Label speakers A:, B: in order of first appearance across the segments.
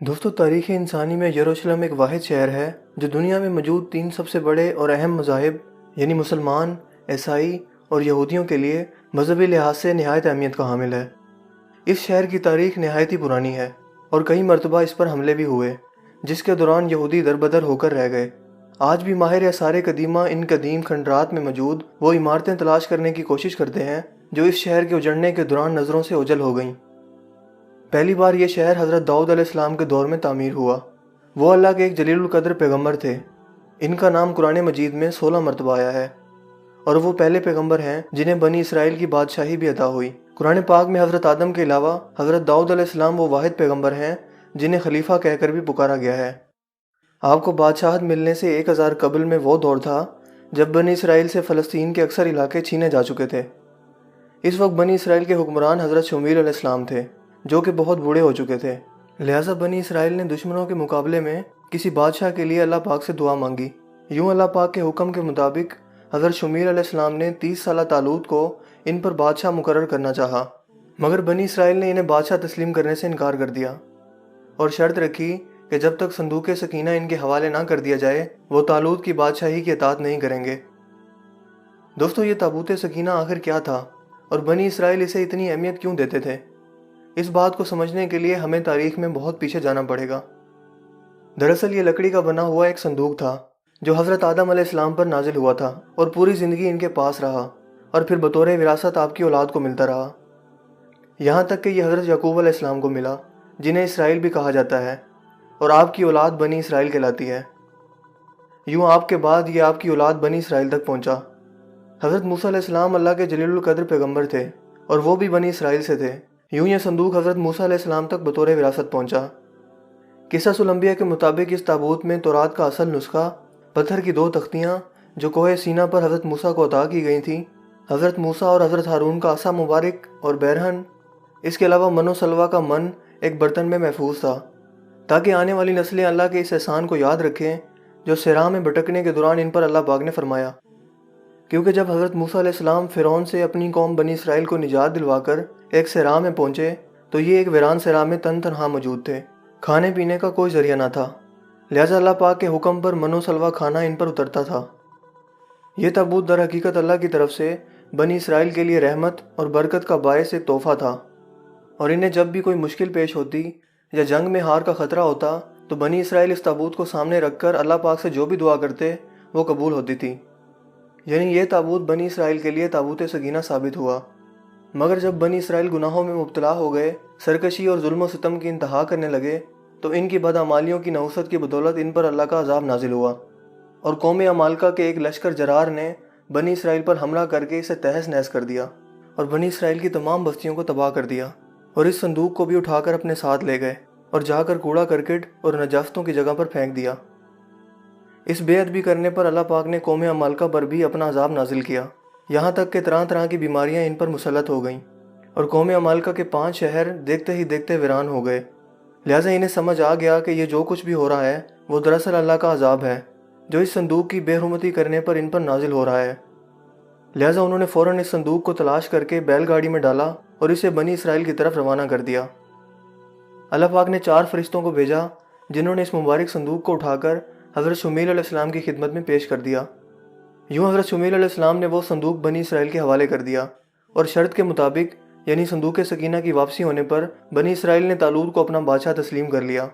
A: دوستو تاریخ انسانی میں یروشلم ایک واحد شہر ہے جو دنیا میں موجود تین سب سے بڑے اور اہم مذاہب یعنی مسلمان، عیسائی اور یہودیوں کے لیے مذہبی لحاظ سے نہایت اہمیت کا حامل ہے۔ اس شہر کی تاریخ نہایت ہی پرانی ہے اور کئی مرتبہ اس پر حملے بھی ہوئے جس کے دوران یہودی دربدر ہو کر رہ گئے۔ آج بھی ماہر آثار قدیمہ ان قدیم کھنڈرات میں موجود وہ عمارتیں تلاش کرنے کی کوشش کرتے ہیں جو اس شہر کے اجڑنے کے دوران نظروں سے اوجھل ہو گئیں۔ پہلی بار یہ شہر حضرت داؤد علیہ السلام کے دور میں تعمیر ہوا۔ وہ اللہ کے ایک جلیل القدر پیغمبر تھے۔ ان کا نام قرآن مجید میں 16 مرتبہ آیا ہے اور وہ پہلے پیغمبر ہیں جنہیں بنی اسرائیل کی بادشاہی بھی عطا ہوئی۔ قرآن پاک میں حضرت آدم کے علاوہ حضرت داؤد علیہ السلام وہ واحد پیغمبر ہیں جنہیں خلیفہ کہہ کر بھی پکارا گیا ہے۔ آپ کو بادشاہت ملنے سے 1000 قبل میں وہ دور تھا جب بنی اسرائیل سے فلسطین کے اکثر علاقے چھینے جا چکے تھے۔ اس وقت بنی اسرائیل کے حکمران حضرت شمویل علیہ السلام تھے جو کہ بہت بوڑھے ہو چکے تھے، لہٰذا بنی اسرائیل نے دشمنوں کے مقابلے میں کسی بادشاہ کے لیے اللہ پاک سے دعا مانگی۔ یوں اللہ پاک کے حکم کے مطابق حضرت شمویل علیہ السلام نے 30 سالہ طالوت کو ان پر بادشاہ مقرر کرنا چاہا، مگر بنی اسرائیل نے انہیں بادشاہ تسلیم کرنے سے انکار کر دیا اور شرط رکھی کہ جب تک صندوق سکینہ ان کے حوالے نہ کر دیا جائے وہ طالوت کی بادشاہی کی اطاعت نہیں کریں گے۔ دوستو یہ تابوت سکینہ آخر کیا تھا اور بنی اسرائیل اسے اتنی اہمیت کیوں دیتے تھے؟ اس بات کو سمجھنے کے لیے ہمیں تاریخ میں بہت پیچھے جانا پڑے گا۔ دراصل یہ لکڑی کا بنا ہوا ایک صندوق تھا جو حضرت آدم علیہ السلام پر نازل ہوا تھا اور پوری زندگی ان کے پاس رہا اور پھر بطور وراثت آپ کی اولاد کو ملتا رہا، یہاں تک کہ یہ حضرت یعقوب علیہ السلام کو ملا جنہیں اسرائیل بھی کہا جاتا ہے اور آپ کی اولاد بنی اسرائیل کہلاتی ہے۔ یوں آپ کے بعد یہ آپ کی اولاد بنی اسرائیل تک پہنچا۔ حضرت موسیٰ علیہ السلام اللہ کے جلیل القدر پیغمبر تھے اور وہ بھی بنی اسرائیل سے تھے۔ یوں یہ صندوق حضرت موسیٰ علیہ السلام تک بطور وراثت پہنچا۔ قصص الانبیاء کے مطابق اس تابوت میں تورات کا اصل نسخہ، پتھر کی 2 تختیاں جو کوہ سینا پر حضرت موسیٰ کو عطا کی گئی تھیں، حضرت موسیٰ اور حضرت ہارون کا عصا مبارک اور بیرہن، اس کے علاوہ من و سلوہ کا من ایک برتن میں محفوظ تھا تاکہ آنے والی نسلیں اللہ کے اس احسان کو یاد رکھیں جو صحرا میں بھٹکنے کے دوران ان پر اللہ پاک نے فرمایا۔ کیونکہ جب حضرت موسیٰ علیہ السلام فرعون سے اپنی قوم بنی اسرائیل کو نجات دلوا کر ایک صحرا میں پہنچے تو یہ ایک ویران صحرا میں تنہا موجود تھے، کھانے پینے کا کوئی ذریعہ نہ تھا، لہٰذا اللہ پاک کے حکم پر من و سلوہ کھانا ان پر اترتا تھا۔ یہ تابوت در حقیقت اللہ کی طرف سے بنی اسرائیل کے لیے رحمت اور برکت کا باعث ایک تحفہ تھا، اور انہیں جب بھی کوئی مشکل پیش ہوتی یا جنگ میں ہار کا خطرہ ہوتا تو بنی اسرائیل اس تابوت کو سامنے رکھ کر اللہ پاک سے جو بھی دعا کرتے وہ قبول ہوتی تھی۔ یعنی یہ تابوت بنی اسرائیل کے لیے تابوت سکینہ ثابت ہوا۔ مگر جب بنی اسرائیل گناہوں میں مبتلا ہو گئے، سرکشی اور ظلم و ستم کی انتہا کرنے لگے تو ان کی بدعمالیوں کی نحوست کی بدولت ان پر اللہ کا عذاب نازل ہوا اور قوم عمالقہ کے ایک لشکر جرار نے بنی اسرائیل پر حملہ کر کے اسے تہس نہس کر دیا اور بنی اسرائیل کی تمام بستیوں کو تباہ کر دیا، اور اس صندوق کو بھی اٹھا کر اپنے ساتھ لے گئے اور جا کر کوڑا کرکٹ اور نجاستوں کی جگہ پر پھینک دیا۔ اس بے ادبی کرنے پر اللہ پاک نے قوم عمالقہ پر بھی اپنا عذاب نازل کیا، یہاں تک کہ طرح طرح کی بیماریاں ان پر مسلط ہو گئیں اور قوم عمالقہ کے 5 شہر دیکھتے ہی دیکھتے ویران ہو گئے۔ لہٰذا انہیں سمجھ آ گیا کہ یہ جو کچھ بھی ہو رہا ہے وہ دراصل اللہ کا عذاب ہے جو اس صندوق کی بے حرمتی کرنے پر ان پر نازل ہو رہا ہے۔ لہٰذا انہوں نے فوراً اس صندوق کو تلاش کر کے بیل گاڑی میں ڈالا اور اسے بنی اسرائیل کی طرف روانہ کر دیا۔ اللہ پاک نے 4 فرشتوں کو بھیجا جنہوں نے اس مبارک صندوق کو اٹھا کر حضرت شمویل علیہ السلام کی خدمت میں پیش کر دیا۔ یوں حضرت شمویل علیہ السلام نے وہ صندوق بنی اسرائیل کے حوالے کر دیا اور شرط کے مطابق یعنی صندوق سکینہ کی واپسی ہونے پر بنی اسرائیل نے طالوت کو اپنا بادشاہ تسلیم کر لیا۔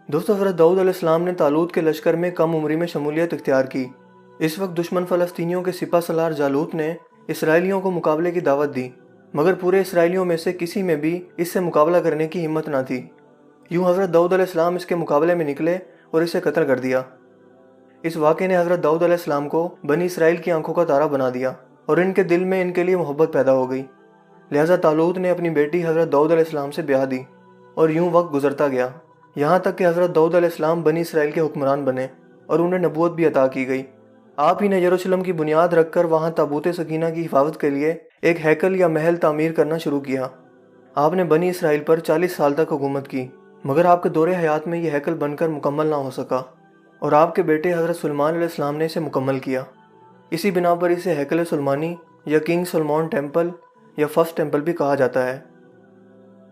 A: دوستو حضرت داؤد علیہ السلام نے طالوت کے لشکر میں کم عمری میں شمولیت اختیار کی۔ اس وقت دشمن فلسطینیوں کے سپہ سالار جالوت نے اسرائیلیوں کو مقابلے کی دعوت دی، مگر پورے اسرائیلیوں میں سے کسی میں بھی اس سے مقابلہ کرنے کی ہمت نہ تھی۔ یوں حضرت داؤد علیہ السلام اس کے مقابلے میں نکلے اور اسے قتل کر دیا۔ اس واقعے نے حضرت داؤد علیہ السلام کو بنی اسرائیل کی آنکھوں کا تارا بنا دیا اور ان کے دل میں ان کے لیے محبت پیدا ہو گئی، لہٰذا طالوت نے اپنی بیٹی حضرت داؤد علیہ السلام سے بیاہ دی اور یوں وقت گزرتا گیا، یہاں تک کہ حضرت داؤد علیہ السلام بنی اسرائیل کے حکمران بنے اور انہیں نبوت بھی عطا کی گئی۔ آپ ہی نے یروشلم کی بنیاد رکھ کر وہاں تابوت سکینہ کی حفاظت کے لیے ایک ہیکل یا محل تعمیر کرنا شروع کیا۔ آپ نے بنی اسرائیل پر 40 سال تک حکومت کی، مگر آپ کے دور حیات میں یہ ہیکل بن کر مکمل نہ ہو سکا اور آپ کے بیٹے حضرت سلیمان علیہ السلام نے اسے مکمل کیا۔ اسی بنا پر اسے ہیکل سلمانی یا کنگ سلمان ٹیمپل یا فرسٹ ٹیمپل بھی کہا جاتا ہے۔